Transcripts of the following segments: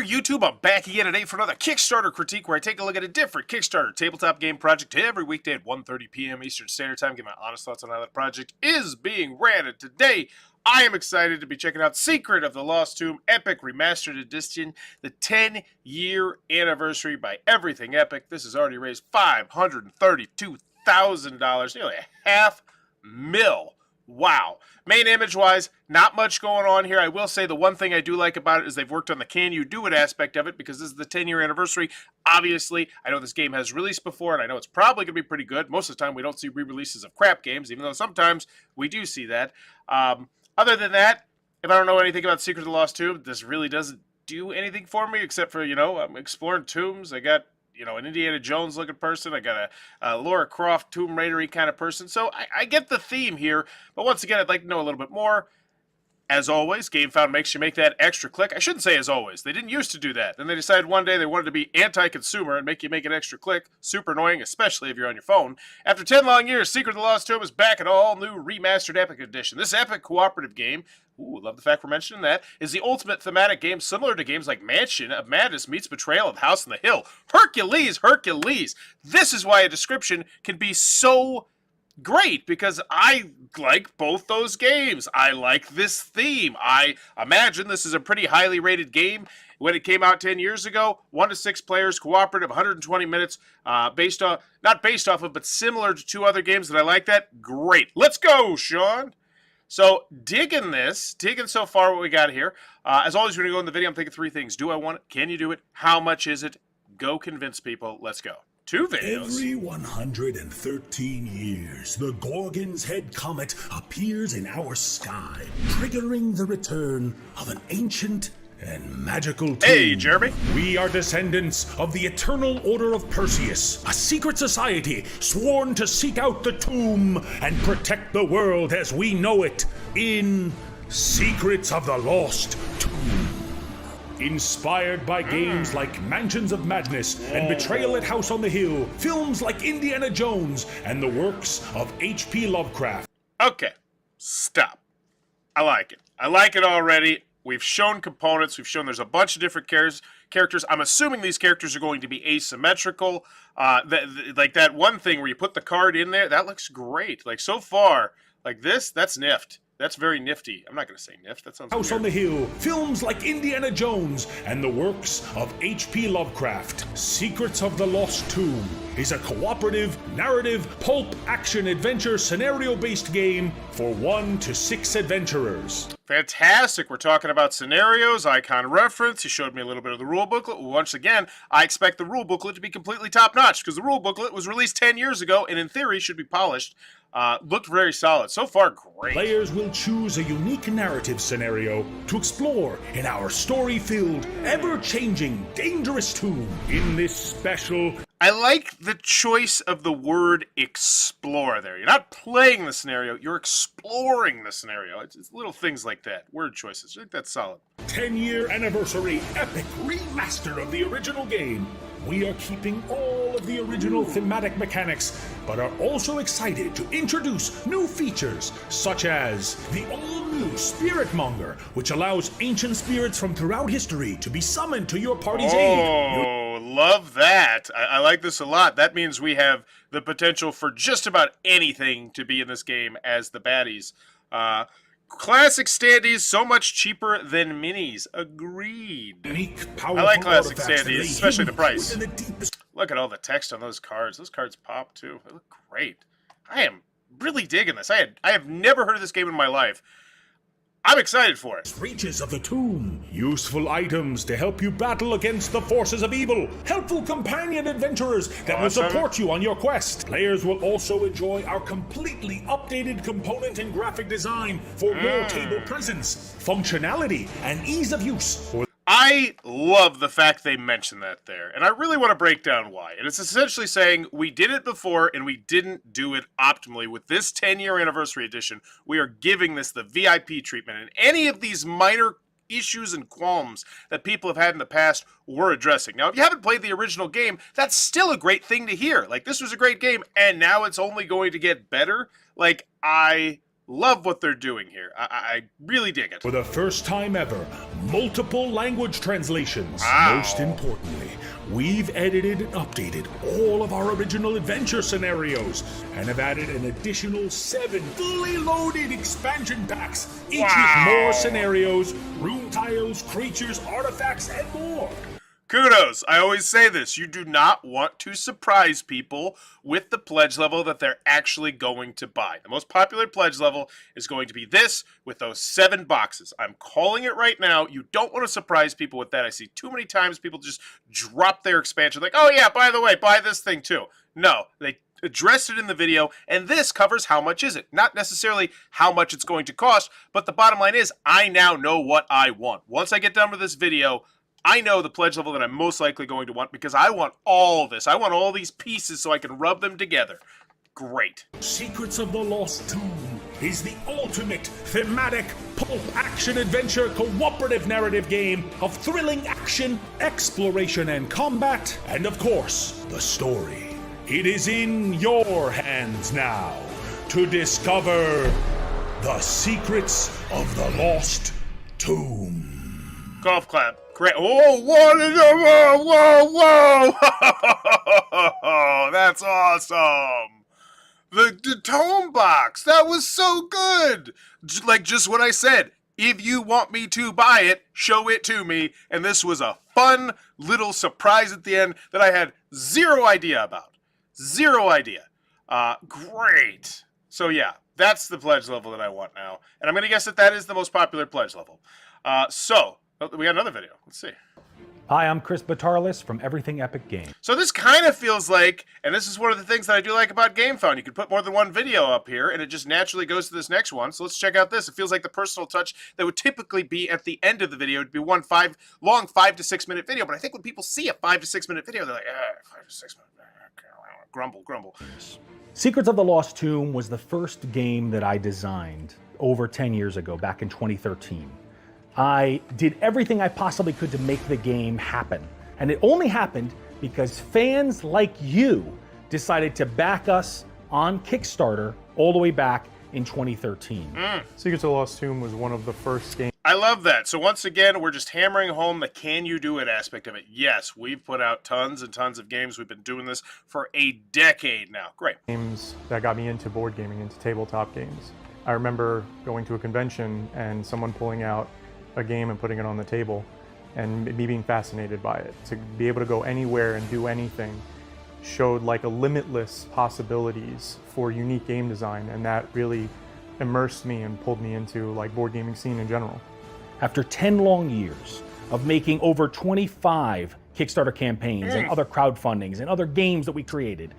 YouTube? I'm back again today for another Kickstarter critique where I take a look at a different Kickstarter tabletop game project every weekday at 1:30 p.m. Eastern Standard Time. Give my honest thoughts on how that project is being ran. And today, I am excited to be checking out Secret of the Lost Tomb Epic Remastered Edition, the 10-year anniversary by Everything Epic. This has already raised $532,000, nearly $500,000. Wow. Main image-wise, not much going on here. I will say the one thing I do like about it is they've worked on the can you do it aspect of it because this is the 10-year anniversary. Obviously, I know this game has released before, and I know it's probably going to be pretty good. Most of the time, we don't see re-releases of crap games, even though sometimes we do see that. Other than that, if I don't know anything about Secret of the Lost Tomb, this really doesn't do anything for me except for, I'm exploring tombs. I got an Indiana Jones looking person. I got a Lara Croft Tomb Raider-y kind of person. So I get the theme here. But once again, I'd like to know a little bit more. As always, GameFound makes you make that extra click. I shouldn't say as always. They didn't used to do that. Then they decided one day they wanted to be anti-consumer and make you make an extra click. Super annoying, especially if you're on your phone. After 10 long years, Secret of the Lost Tomb is back in all new remastered Epic Edition. This epic cooperative game, love the fact we're mentioning that, is the ultimate thematic game similar to games like Mansion of Madness meets Betrayal of House on the Hill. Hercules! This is why a description can be so great, because I like both those games. I like this theme. I imagine this is a pretty highly rated game. When it came out 10 years ago, 1 to 6 players, cooperative, 120 minutes, not based off of, but similar to 2 other games that I like that. Great. Let's go, Sean. So, digging so far what we got here. As always, when you go in the video, I'm thinking 3 things. Do I want it? Can you do it? How much is it? Go convince people. Let's go. 2 videos. Every 113 years, the Gorgon's Head Comet appears in our sky, triggering the return of an ancient and magical tomb. Hey, Jeremy. We are descendants of the Eternal Order of Perseus, a secret society sworn to seek out the tomb and protect the world as we know it in Secrets of the Lost Tomb. Inspired by games like Mansions of Madness and Betrayal at House on the Hill, films like Indiana Jones, and the works of H.P. Lovecraft. Okay, stop. I like it. I like it already. We've shown components. We've shown there's a bunch of different characters. I'm assuming these characters are going to be asymmetrical. Like that one thing where you put the card in there, that looks great. Like so far, like this, that's nift. That's very nifty. I'm not going to say nift. That sounds House weird. on the Hill, films like Indiana Jones, and the works of H.P. Lovecraft. Secrets of the Lost Tomb is a cooperative, narrative, pulp, action, adventure, scenario-based game for 1 to 6 adventurers. Fantastic. We're talking about scenarios, icon reference. You showed me a little bit of the rule booklet. Once again, I expect the rule booklet to be completely top-notch because the rule booklet was released 10 years ago and in theory should be polished. Looked very solid. So far, great. Players will choose a unique narrative scenario to explore in our story-filled, ever-changing, dangerous tomb. In this special... I like the choice of the word explore there. You're not playing the scenario, you're exploring the scenario. It's little things like that. Word choices. I think that's solid. 10-year anniversary epic remaster of the original game. We are keeping all of the original thematic mechanics, but are also excited to introduce new features, such as the all-new Spirit Monger, which allows ancient spirits from throughout history to be summoned to your party's aid. Oh, love that. I like this a lot. That means we have the potential for just about anything to be in this game as the baddies. Classic standees so much cheaper than minis. Agreed. Unique, I like classic artifacts standees, especially the price. Look at all the text on those cards. Those cards pop too. They look great. I am really digging this. I have never heard of this game in my life. I'm excited for it. Reaches of the tomb. Useful items to help you battle against the forces of evil. Helpful companion adventurers that will support you on your quest. Players will also enjoy our completely updated component and graphic design for more table presence, functionality, and ease of use. I love the fact they mentioned that there, and I really want to break down why. And it's essentially saying we did it before and we didn't do it optimally. With this 10-year anniversary edition, we are giving this the VIP treatment, and any of these minor issues and qualms that people have had in the past we're addressing. Now, if you haven't played the original game, that's still a great thing to hear. Like, this was a great game, and now it's only going to get better. Like, I Love what they're doing here. I really dig it. For the first time ever, multiple language translations. Wow. Most importantly, we've edited and updated all of our original adventure scenarios and have added an additional 7 fully loaded expansion packs, each with more scenarios, room tiles, creatures, artifacts, and more. Kudos. I always say this. You do not want to surprise people with the pledge level that they're actually going to buy. The most popular pledge level is going to be this with those 7 boxes. I'm calling it right now. You don't want to surprise people with that. I see too many times people just drop their expansion like, oh yeah, by the way, buy this thing too. No, they addressed it in the video, and this covers how much is it. Not necessarily how much it's going to cost, but the bottom line is I now know what I want. Once I get done with this video, I know the pledge level that I'm most likely going to want because I want all this. I want all these pieces so I can rub them together. Great. Secrets of the Lost Tomb is the ultimate thematic pulp action adventure cooperative narrative game of thrilling action, exploration, and combat, and of course, the story. It is in your hands now to discover the secrets of the Lost Tomb. Golf clap. Great. Oh, whoa. That's awesome. The tome box. That was so good. Like just what I said. If you want me to buy it, show it to me. And this was a fun little surprise at the end that I had zero idea about. Zero idea. Great. So yeah, that's the pledge level that I want now. And I'm going to guess that that is the most popular pledge level. We got another video. Let's see. Hi, I'm Chris Batarlis from Everything Epic Games. So this kind of feels like, and this is one of the things that I do like about GameFound, you can put more than one video up here, and it just naturally goes to this next one. So let's check out this. It feels like the personal touch that would typically be at the end of the video. It'd be one long 5 to 6 minute video, but I think when people see a 5 to 6 minute video, they're like, 5 to 6 minutes, grumble. Secrets of the Lost Tomb was the first game that I designed over 10 years ago, back in 2013. I did everything I possibly could to make the game happen. And it only happened because fans like you decided to back us on Kickstarter all the way back in 2013. Secrets of the Lost Tomb was one of the first games. I love that. So once again, we're just hammering home the can you do it aspect of it. Yes, we've put out tons and tons of games. We've been doing this for a decade now. Great. Games that got me into board gaming, into tabletop games. I remember going to a convention and someone pulling out a game and putting it on the table and me being fascinated by it. To be able to go anywhere and do anything showed like a limitless possibilities for unique game design, and that really immersed me and pulled me into like board gaming scene in general. After 10 long years of making over 25 Kickstarter campaigns and other crowdfundings and other games that we created,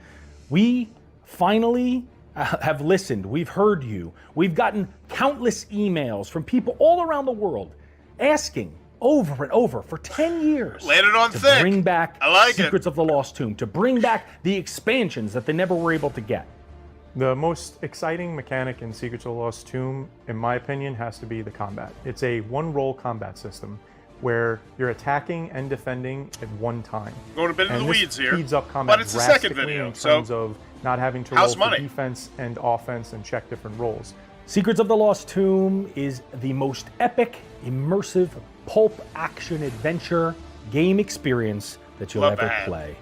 we finally have listened. We've heard you. We've gotten countless emails from people all around the world asking over and over for 10 years Laid it on to thick. bring back I like Secrets of the Lost Tomb, to bring back the expansions that they never were able to get. The most exciting mechanic in Secrets of the Lost Tomb, in my opinion, has to be the combat. It's a one-roll combat system where you're attacking and defending at one time. Going a bit in the weeds here, speeds up combat but it's the second drastically video, in terms of not having to roll house for money. defense and offense and check different rolls. Secrets of the Lost Tomb is the most epic, immersive, pulp action adventure game experience that you'll Love ever that. play.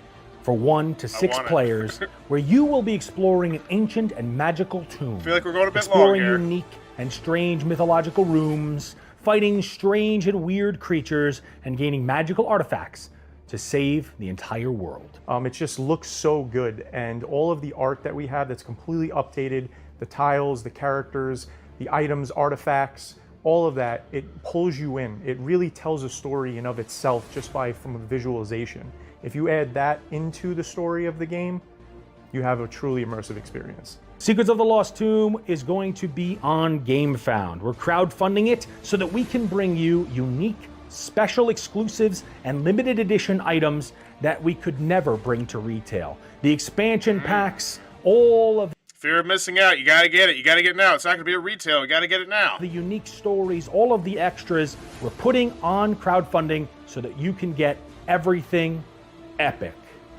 For 1 to 6 want it. players, where you will be exploring an ancient and magical tomb. Feel like we're going a bit long exploring here. unique and strange mythological rooms, fighting strange and weird creatures, and gaining magical artifacts to save the entire world. It just looks so good, and all of the art that we have that's completely updated, the tiles, the characters, the items, artifacts, all of that, it pulls you in. It really tells a story in of itself just from a visualization. If you add that into the story of the game, you have a truly immersive experience. Secrets of the Lost Tomb is going to be on GameFound. We're crowdfunding it so that we can bring you unique, special exclusives and limited edition items that we could never bring to retail. The expansion packs, all of Fear of missing out. You got to get it. You got to get it now. It's not going to be a retail. You got to get it now. the unique stories, all of the extras, we're putting on crowdfunding so that you can get everything epic.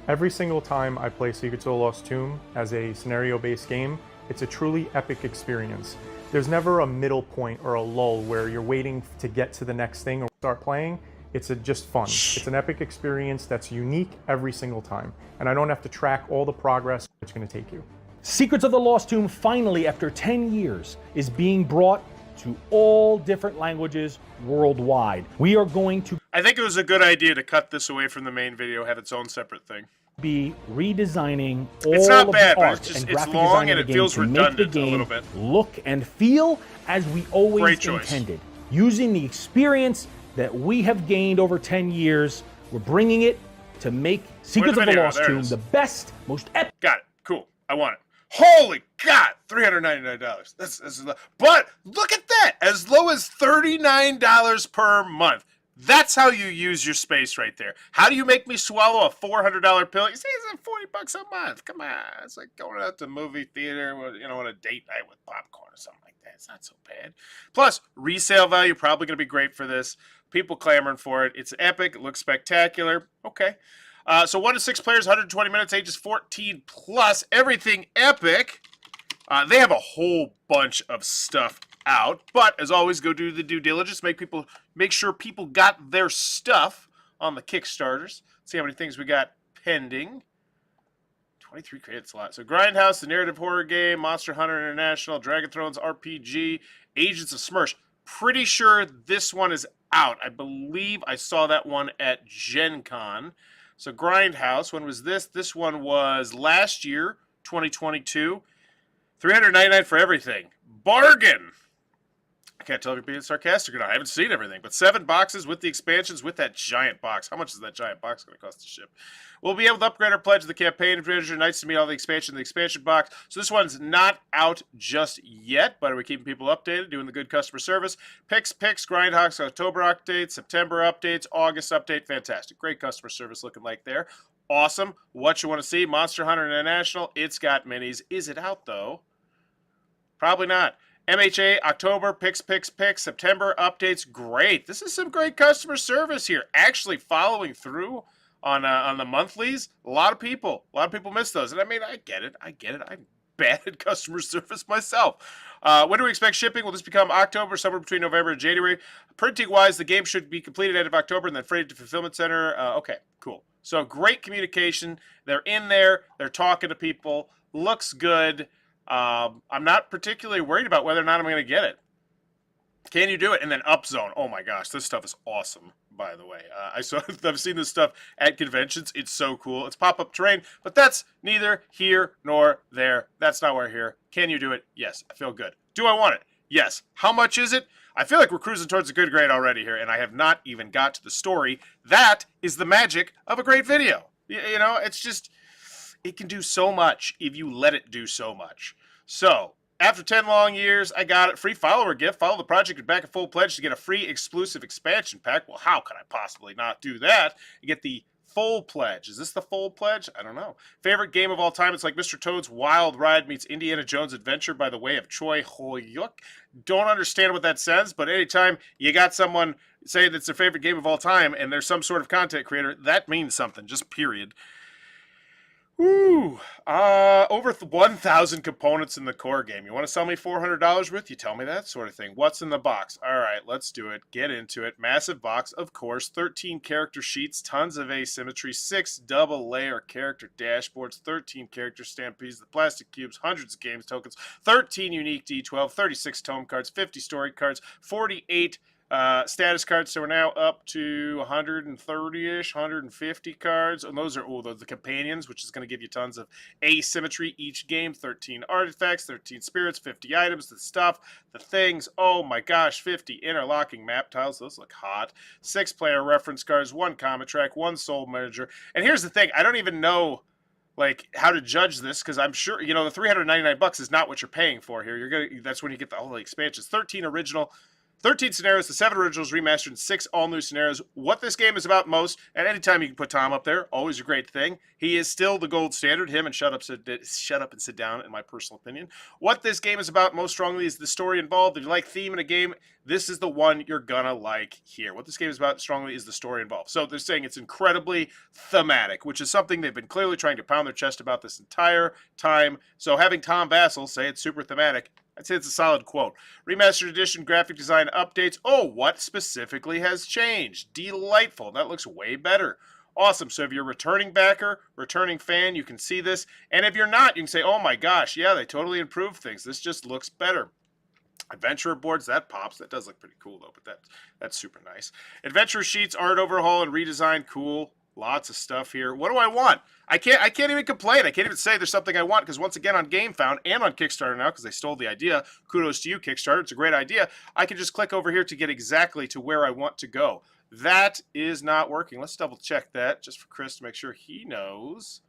Every single time I play Secrets of the Lost Tomb as a scenario-based game, it's a truly epic experience. There's never a middle point or a lull where you're waiting to get to the next thing or start playing. It's just fun. It's an epic experience that's unique every single time. And I don't have to track all the progress it's going to take you. Secrets of the Lost Tomb finally, after 10 years, is being brought to all different languages worldwide. We are going to I think it was a good idea to cut this away from the main video, have its own separate thing. be redesigning all It's not of bad, the but art it's just- and it's graphic long design and of it the game feels to make the redundant a game little bit. look and feel as we always Great choice. intended. Using the experience that we have gained over 10 years, we're bringing it to make Secrets of the video? Lost There it Tomb is. the best, most epic. Got it. Cool. I want it. Holy God! $399. But look at that! As low as $39 per month. That's how you use your space right there. How do you make me swallow a $400 pill? You say it's like $40 a month. Come on. It's like going out to movie theater, on a date night with popcorn or something like that. It's not so bad. Plus, resale value, probably going to be great for this. People clamoring for it. It's epic. It looks spectacular. Okay. So 1 to 6 players, 120 minutes, ages 14 plus, everything epic. They have a whole bunch of stuff out, but as always, go do the due diligence. Make sure people got their stuff on the Kickstarters. See how many things we got pending. 23 credits, a lot. So Grindhouse, the narrative horror game, Monster Hunter International, Dragon Thrones RPG, Agents of Smersh. Pretty sure this one is out. I believe I saw that one at Gen Con. So Grindhouse, when was this? This one was last year, 2022. $399 for everything. Bargain! I can't tell if you're being sarcastic or not. I haven't seen everything. But 7 boxes with the expansions with that giant box. How much is that giant box going to cost to ship? We'll be able to upgrade our pledge to the campaign. Adventure nights to meet all the expansion in the expansion box. So this one's not out just yet, but we're keeping people updated, doing the good customer service. Picks, Grindhouse, October updates, September updates, August update. Fantastic. Great customer service looking like there. Awesome. What you want to see? Monster Hunter International. It's got minis. Is it out, though? Probably not. MHA, October, picks. September updates. Great. This is some great customer service here. Actually following through on the monthlies. A lot of people miss those. And I mean, I get it. I'm bad at customer service myself. When do we expect shipping? Will this become October, somewhere between November and January? Printing-wise, the game should be completed end of October and then freighted to fulfillment center. Okay, cool. So great communication. They're in there. They're talking to people. Looks good. I'm not particularly worried about whether or not I'm going to get it. Can you do it? And then Upzone. Oh my gosh, this stuff is awesome, by the way. I've seen this stuff at conventions. It's so cool. It's pop-up terrain, but that's neither here nor there. That's not why we're here. Can you do it? Yes. I feel good. Do I want it? Yes. How much is it? I feel like we're cruising towards a good grade already here, and I have not even got to the story. That is the magic of a great video. It's just, it can do so much if you let it do so much. So, after 10 long years, I got it. Free follower gift. Follow the project and back a full pledge to get a free exclusive expansion pack. Well, how could I possibly not do that? You get the full pledge. Is this the full pledge? I don't know. Favorite game of all time? It's like Mr. Toad's Wild Ride meets Indiana Jones Adventure by the way of Choi Ho-yuk. Don't understand what that says, but anytime you got someone say that's their favorite game of all time and there's some sort of content creator, that means something, just period. Woo! Over 1,000 components in the core game. You want to sell me $400 worth? You tell me that sort of thing. What's in the box? All right, let's do it. Get into it. Massive box, of course. 13 character sheets, tons of asymmetry, 6 double-layer character dashboards, 13 character stampedes, the plastic cubes, hundreds of games tokens, 13 unique D12, 36 tome cards, 50 story cards, 48 status cards, so we're now up to 130-ish, 150 cards, and those are the companions, which is going to give you tons of asymmetry each game. 13 artifacts, 13 spirits, 50 items, the stuff, the things. Oh my gosh, 50 interlocking map tiles. Those look hot. 6 player reference cards, 1 comic track, 1 soul manager. And here's the thing, I don't even know how to judge this, because I'm sure the $399 is not what you're paying for here. That's when you get all the expansions. 13 scenarios, the 7 originals remastered, and 6 all-new scenarios. What this game is about most, and anytime you can put Tom up there, always a great thing. He is still the gold standard. Him and Shut Up and Sit Down, in my personal opinion. What this game is about most strongly is the story involved. If you like theme in a game, this is the one you're gonna like here. What this game is about strongly is the story involved. So they're saying it's incredibly thematic, which is something they've been clearly trying to pound their chest about this entire time. So having Tom Vassell say it's super thematic, I'd say it's a solid quote. Remastered edition graphic design updates. Oh, what specifically has changed? Delightful. That looks way better. Awesome. So if you're a returning backer, returning fan, you can see this. And if you're not, you can say, oh my gosh, yeah, they totally improved things. This just looks better. Adventurer boards, that pops. That does look pretty cool, though, but that's super nice. Adventurer sheets, art overhaul, and redesign. Cool. Lots of stuff here. What do I want? I can't even complain. I can't even say there's something I want, because once again on GameFound and on Kickstarter now, because they stole the idea. Kudos to you, Kickstarter. It's a great idea. I can just click over here to get exactly to where I want to go. That is not working. Let's double check that just for Chris to make sure he knows.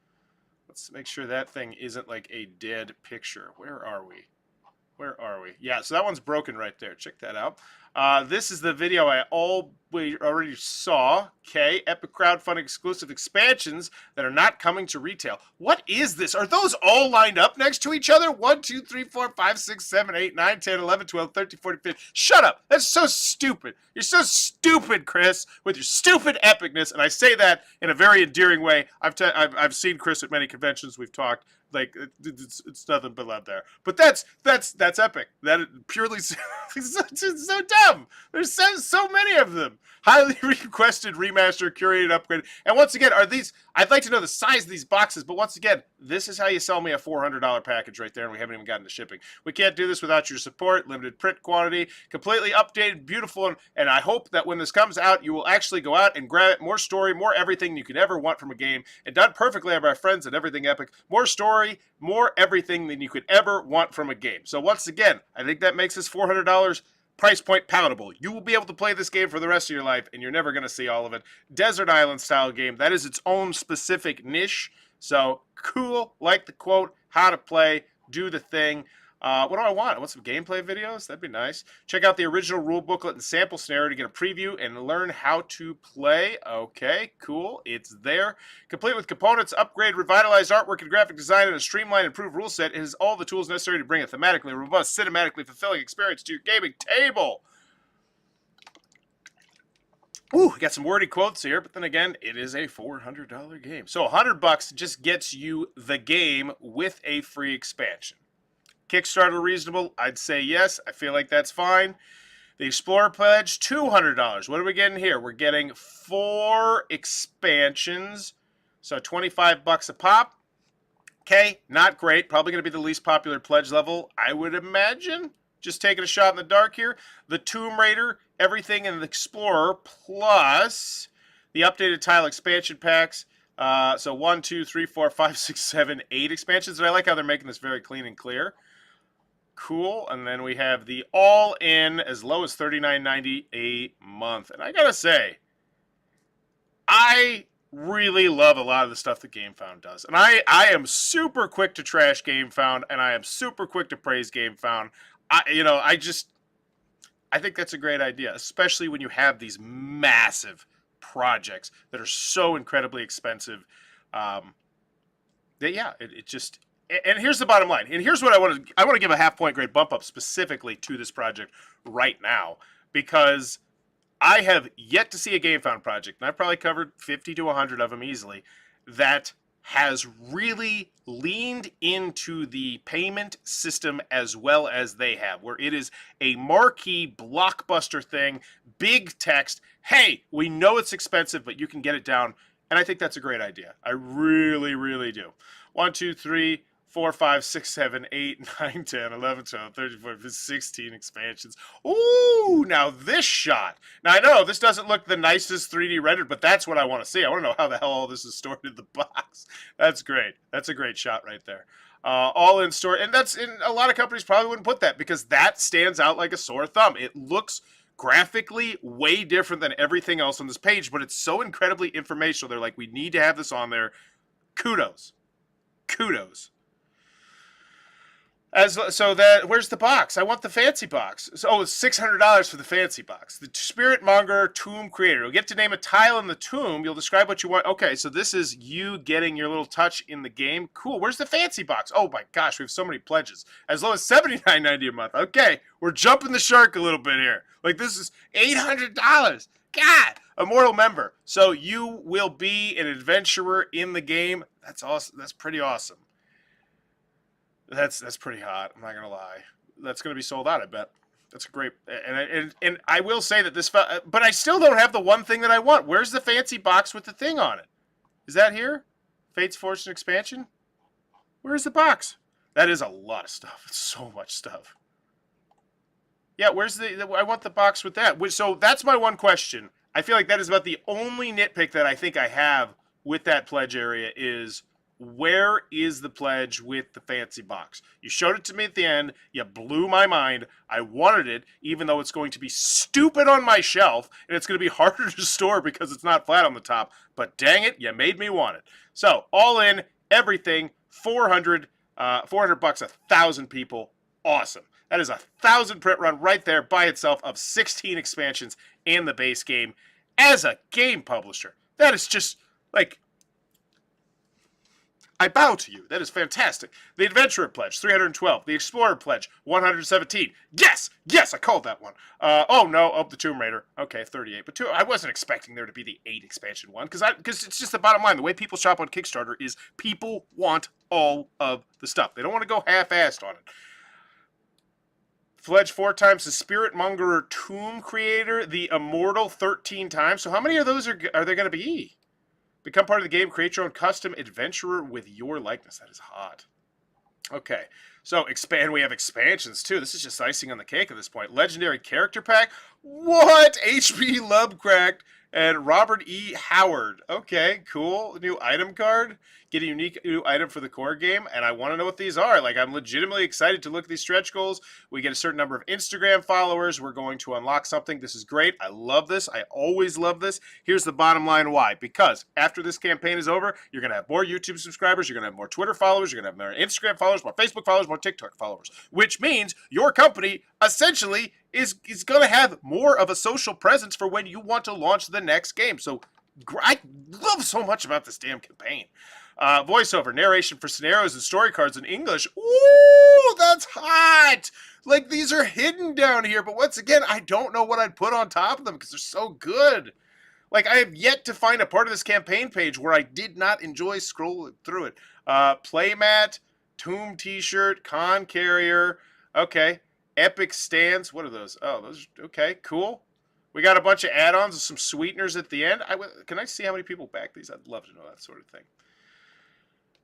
Let's make sure that thing isn't like a dead picture. Where are we? Where are we? Yeah, so that one's broken right there. Check that out. This is the video I already saw. Okay, epic crowdfunding exclusive expansions that are not coming to retail. What is this? Are those all lined up next to each other? 1, 2, 3, 4, 5, 6, 7, 8, 9, 10, 11, 12, 13, 14, 15. Shut up. That's so stupid. You're so stupid, Chris, with your stupid epicness. And I say that in a very endearing way. I've seen Chris at many conventions. We've talked. Like it's nothing but love there, but that's epic. That purely it's so dumb. There's so many of them. Highly requested remaster, curated, upgrade. And once again, are these? I'd like to know the size of these boxes. But once again, this is how you sell me a $400 package right there, and we haven't even gotten to shipping. We can't do this without your support. Limited print quantity, completely updated, beautiful, and I hope that when this comes out, you will actually go out and grab it. More story, more everything you could ever want from a game, and done perfectly by our friends at Everything Epic. More story, more everything than you could ever want from a game. So once again, I think that makes this $400 price point palatable. You will be able to play this game for the rest of your life, and you're never going to see all of it. Desert Island style game. That is its own specific niche. So cool. Like the quote. How to play. Do the thing. What do I want? I want some gameplay videos. That'd be nice. Check out the original rule booklet and sample scenario to get a preview and learn how to play. Okay, cool. It's there. Complete with components, upgrade, revitalized artwork and graphic design, and a streamlined, improved rule set. It has all the tools necessary to bring a thematically robust, cinematically fulfilling experience to your gaming table. Ooh, got some wordy quotes here, but then again, it is a $400 game. So $100 just gets you the game with a free expansion. Kickstarter reasonable? I'd say yes. I feel like that's fine. The Explorer Pledge, $200. What are we getting here? We're getting 4 expansions, so $25 a pop. Okay, not great. Probably going to be the least popular pledge level, I would imagine. Just taking a shot in the dark here. The Tomb Raider, everything in the Explorer, plus the updated tile expansion packs. So 1, 2, 3, 4, 5, 6, 7, 8 expansions. And I like how they're making this very clean and clear. Cool. And then we have the all-in as low as $39.90 a month. And I gotta say, I really love a lot of the stuff that GameFound does. And I am super quick to trash GameFound, and I am super quick to praise GameFound. I think that's a great idea, especially when you have these massive projects that are so incredibly expensive. And here's the bottom line. And here's what I want to give a half-point grade bump up specifically to this project right now, because I have yet to see a GameFound project, and I've probably covered 50 to 100 of them easily, that has really leaned into the payment system as well as they have, where it is a marquee blockbuster thing, big text. Hey, we know it's expensive, but you can get it down. And I think that's a great idea. I really, really do. 1, 2, 3, 4, 5, 6, 7, 8, 9, 10, 11, 12, 13, 14, 16 expansions. Ooh, now this shot. Now I know this doesn't look the nicest 3D rendered, but that's what I want to see. I want to know how the hell all this is stored in the box. That's great. That's a great shot right there. All in store. And that's in a lot of companies probably wouldn't put that, because that stands out like a sore thumb. It looks graphically way different than everything else on this page, but it's so incredibly informational. They're like, we need to have this on there. Kudos. Kudos. Where's the box? I want the fancy box. So, it's $600 for the fancy box. The Spirit Monger Tomb Creator. You'll get to name a tile in the tomb. You'll describe what you want. Okay, so this is you getting your little touch in the game. Cool. Where's the fancy box? Oh my gosh, we have so many pledges. As low as $79.90 a month. Okay, we're jumping the shark a little bit here. Like, this is $800. God! Immortal member. So you will be an adventurer in the game. That's awesome. That's pretty awesome. That's pretty hot. I'm not gonna lie. that's going to be sold out, I bet. That's a great, and I will say that this, but I still don't have the one thing that I want. Where's the fancy box with the thing on it? Is that here? Fate's Fortune expansion? Where's the box? That is a lot of stuff. It's so much stuff. Yeah, where's I want the box with that. So that's my one question. I feel like that is about the only nitpick that I think I have with that pledge area is, where is the pledge with the fancy box? You showed it to me at the end. You blew my mind. I wanted it, even though it's going to be stupid on my shelf, and it's going to be harder to store because it's not flat on the top. But dang it, you made me want it. So, all in, everything, 400 $400, 1,000 people. Awesome. That is 1,000 print run right there by itself of 16 expansions and the base game. As a game publisher, that is just, like, I bow to you. That is fantastic. The Adventurer Pledge, 312. The Explorer Pledge, 117. Yes! Yes, I called that one. The Tomb Raider. Okay, 38. But I wasn't expecting there to be the 8 expansion one, because it's just the bottom line. The way people shop on Kickstarter is people want all of the stuff. They don't want to go half-assed on it. Pledge 4 times the Spirit Mongerer Tomb Creator, the Immortal 13 times. So how many of those are there going to be? Become part of the game. Create your own custom adventurer with your likeness. That is hot. Okay. So we have expansions too. This is just icing on the cake at this point. Legendary character pack. What? H.P. Lovecraft and Robert E. Howard. Okay, cool. New item card. Get a unique new item for the core game. And I want to know what these are. Like, I'm legitimately excited to look at these stretch goals. We get a certain number of Instagram followers. We're going to unlock something. This is great. I love this. I always love this. Here's the bottom line why. Because after this campaign is over, you're going to have more YouTube subscribers. You're going to have more Twitter followers. You're going to have more Instagram followers, more Facebook followers, more TikTok followers. Which means your company essentially is going to have more of a social presence for when you want to launch the next game. So I love so much about this damn campaign. Voiceover, narration for scenarios and story cards in English. Ooh, that's hot! Like, these are hidden down here, but once again, I don't know what I'd put on top of them because they're so good. Like, I have yet to find a part of this campaign page where I did not enjoy scrolling through it. Playmat, Tomb t-shirt, Con Carrier. Okay. Epic stands. What are those? Oh, those. Okay, cool. We got a bunch of add-ons and some sweeteners at the end. Can I see how many people back these? I'd love to know that sort of thing.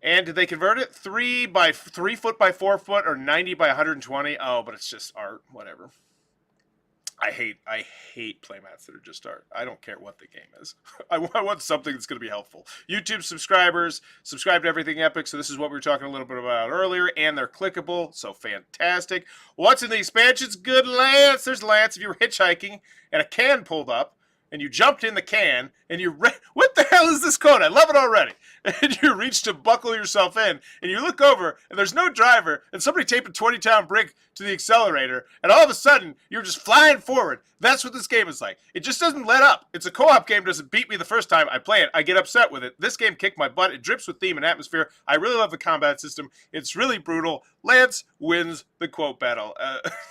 And did they convert it? 3 foot by 4 foot or 90 by 120? Oh, but it's just art. Whatever. I hate playmats that are just art. I don't care what the game is. I want something that's going to be helpful. YouTube subscribers, subscribe to Everything Epic. So this is what we were talking a little bit about earlier. And they're clickable. So fantastic. What's in the expansions? Good Lance. There's Lance. If you were hitchhiking and a can pulled up and you jumped in the can and you what the hell is this code? I love it already. And you reach to buckle yourself in and you look over and there's no driver and somebody taped a 20-pound brick to the accelerator and all of a sudden you're just flying forward. That's what this game is like. It just doesn't let up. It's a co-op game. Doesn't beat me the first time I play it. I get upset with it. This game kicked my butt. It drips with theme and atmosphere. I really love the combat system. It's really brutal. Lance wins the quote battle.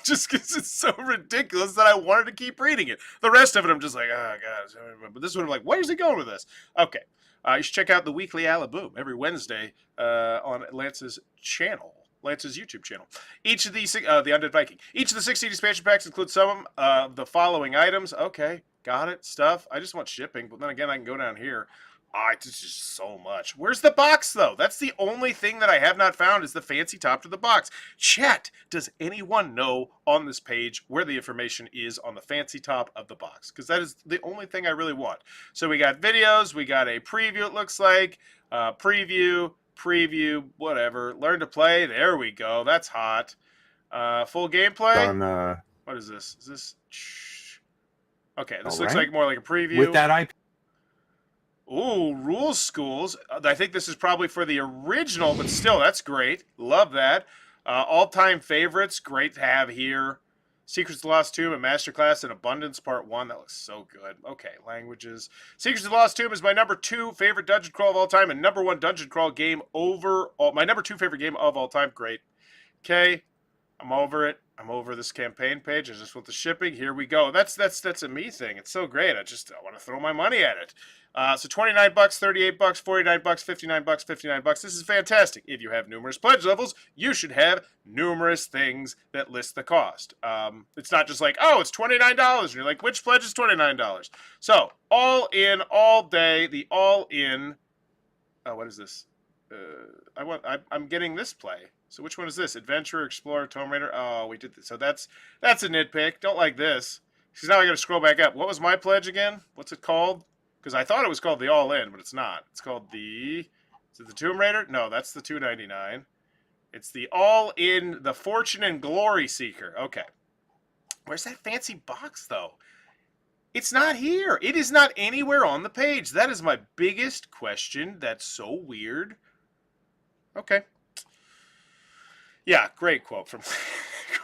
Just because it's so ridiculous that I wanted to keep reading it. The rest of it I'm just like, oh god. But this one I'm like, where's he going with this? Okay. You should check out the Weekly Alaboom every Wednesday on Lance's channel. Lance's YouTube channel. Each of these, the Undead Viking. Each of the 16 expansion packs includes some of the following items. Okay, got it. Stuff. I just want shipping, but then again, I can go down here. It's just so much. Where's the box, though? That's the only thing that I have not found is the fancy top to the box. Chat, does anyone know on this page where the information is on the fancy top of the box? Because that is the only thing I really want. So we got videos. We got a preview, it looks like. Preview, whatever. Learn to play. There we go. That's hot. Full gameplay. What is this? Is this... Okay, this looks like more like a preview. With that IP. Ooh, Rule Schools. I think this is probably for the original, but still, that's great. Love that. All-time favorites, great to have here. Secrets of the Lost Tomb and Masterclass in Abundance Part 1. That looks so good. Okay, languages. Secrets of the Lost Tomb is my number 2 favorite dungeon crawl of all time and number 1 dungeon crawl game overall. My number 2 favorite game of all time. Great. Okay, I'm over it. I'm over this campaign page. I just want the shipping. Here we go. That's a me thing. It's so great. I want to throw my money at it. So $29, $38, $49, $59, $59. This is fantastic. If you have numerous pledge levels, you should have numerous things that list the cost. It's not just like, oh, it's $29. And you're like, which pledge is $29? So all in, all day, the all in. Oh, what is this? I'm getting this play. So which one is this? Adventurer, Explorer, Tomb Raider. Oh, we did this. So that's a nitpick. Don't like this. Because now I got to scroll back up. What was my pledge again? What's it called? Because I thought it was called the All In, but it's not. It's called the... Is it the Tomb Raider? No, that's the $2.99. It's the All In, the Fortune and Glory Seeker. Okay. Where's that fancy box, though? It's not here. It is not anywhere on the page. That is my biggest question. That's so weird. Okay. Yeah, great quote from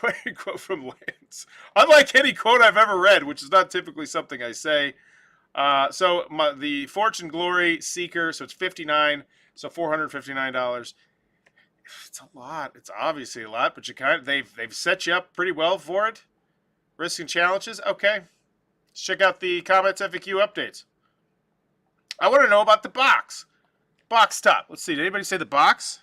Lance. Unlike any quote I've ever read, which is not typically something I say. So the Fortune Glory Seeker, so it's $59, so $459. It's a lot. It's obviously a lot, but they've set you up pretty well for it. Risks and challenges. Okay. Let's check out the comments FAQ updates. I want to know about the box. Box top. Let's see. Did anybody say the box?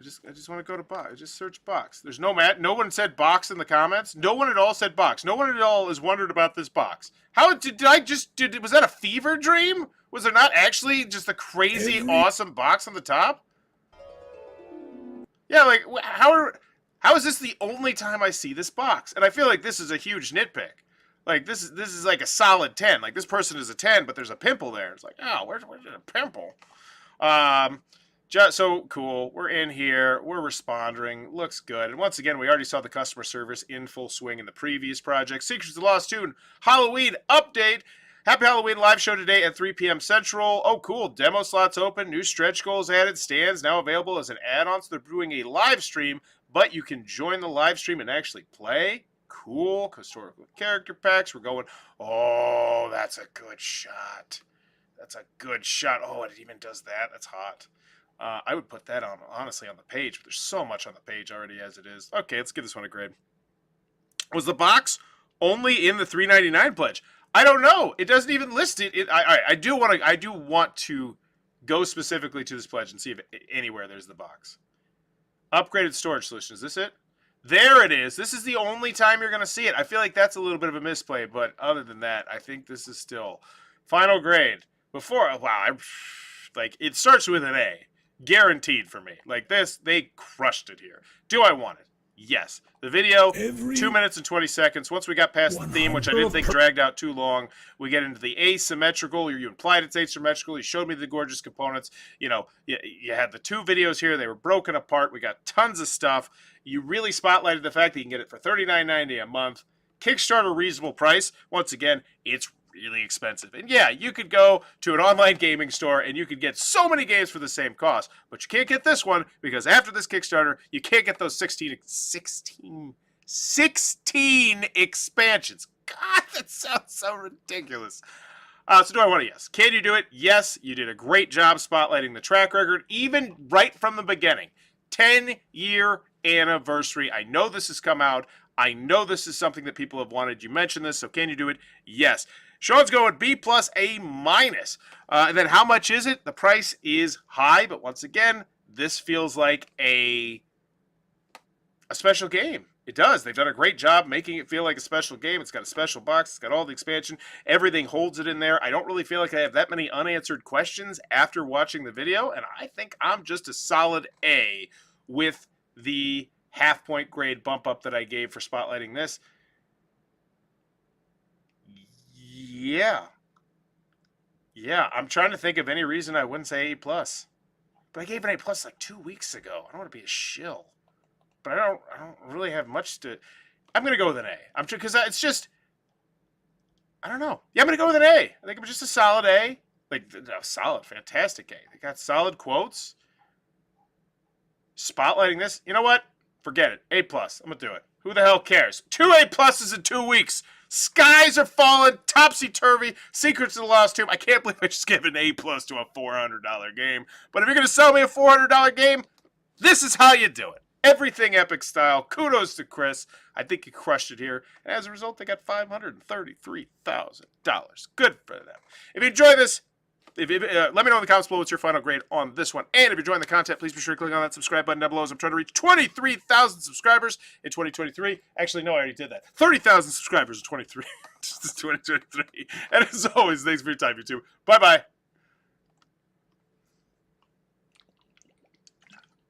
I just want to go to box. I just search box. There's no one said box in the comments. No one at all said box. No one at all has wondered about this box. How did was that a fever dream? Was there not actually just a crazy awesome box on the top? Yeah, like how is this the only time I see this box? And I feel like this is a huge nitpick. Like this is like a solid 10. Like this person is a 10, but there's a pimple there. It's like, oh, where's a pimple? So cool. We're in here. We're responding. Looks good. And once again, we already saw the customer service in full swing in the previous project. Secrets of the Lost Tune Halloween update. Happy Halloween live show today at 3 p.m. Central. Oh, cool. Demo slots open. New stretch goals added. Stands now available as an add-on. So they're doing a live stream, but you can join the live stream and actually play. Cool. Historical character packs. We're going, oh, that's a good shot. That's a good shot. Oh, it even does that. That's hot. I would put that on, honestly, on the page, but there's so much on the page already as it is. Okay, let's give this one a grade. Was the box only in the $3.99 pledge? I don't know. It doesn't even list it. I do want to go specifically to this pledge and see if anywhere there's the box. Upgraded storage solution. Is this it? There it is. This is the only time you're going to see it. I feel like that's a little bit of a misplay, but other than that, I think this is still final grade. Like it starts with an A. Guaranteed for me. Like this, they crushed it here. Do I want it? Yes. The video, 2 minutes and 20 seconds. Once we got past the theme, which I didn't think dragged out too long, we get into the asymmetrical. You implied it's asymmetrical. You showed me the gorgeous components. You know, you had the two videos here. They were broken apart. We got tons of stuff. You really spotlighted the fact that you can get it for $39.90 a month. Kickstarter reasonable price. Once again, it's really expensive. And yeah, you could go to an online gaming store and you could get so many games for the same cost, but you can't get this one because after this Kickstarter, you can't get those 16 expansions. God, that sounds so ridiculous. So do I want to? Yes. Can you do it? Yes. You did a great job spotlighting the track record, even right from the beginning. 10-year anniversary. I know this has come out. I know this is something that people have wanted. You mentioned this, so can you do it? Yes. Sean's going B+, A-. And then how much is it? The price is high, but once again, this feels like a special game. It does. They've done a great job making it feel like a special game. It's got a special box. It's got all the expansion. Everything holds it in there. I don't really feel like I have that many unanswered questions after watching the video, and I think I'm just a solid A with the half-point grade bump up that I gave for spotlighting this. Yeah, I'm trying to think of any reason I wouldn't say A+. But I gave an A+ like 2 weeks ago. I don't want to be a shill. But I don't really have much to... I'm going to go with an A. Because it's just... I don't know. Yeah, I'm going to go with an A. I think I'm just a solid A. Like, a solid, fantastic A. They got solid quotes. Spotlighting this. You know what? Forget it. A+. I'm going to do it. Who the hell cares? 2 A+ in 2 weeks. Skies are falling. Topsy-turvy. Secrets of the Lost Tomb. I can't believe I just gave an A+ to a $400 game. But if you're going to sell me a $400 game, this is how you do it. Everything epic style. Kudos to Chris. I think he crushed it here. And as a result, they got $533,000. Good for them. If you enjoy this, let me know in the comments below what's your final grade on this one. And if you're enjoying the content, please be sure to click on that subscribe button down below as I'm trying to reach 23,000 subscribers in 2023. Actually, no, I already did that. 30,000 subscribers in 2023. And as always, thanks for your time, YouTube. Bye-bye.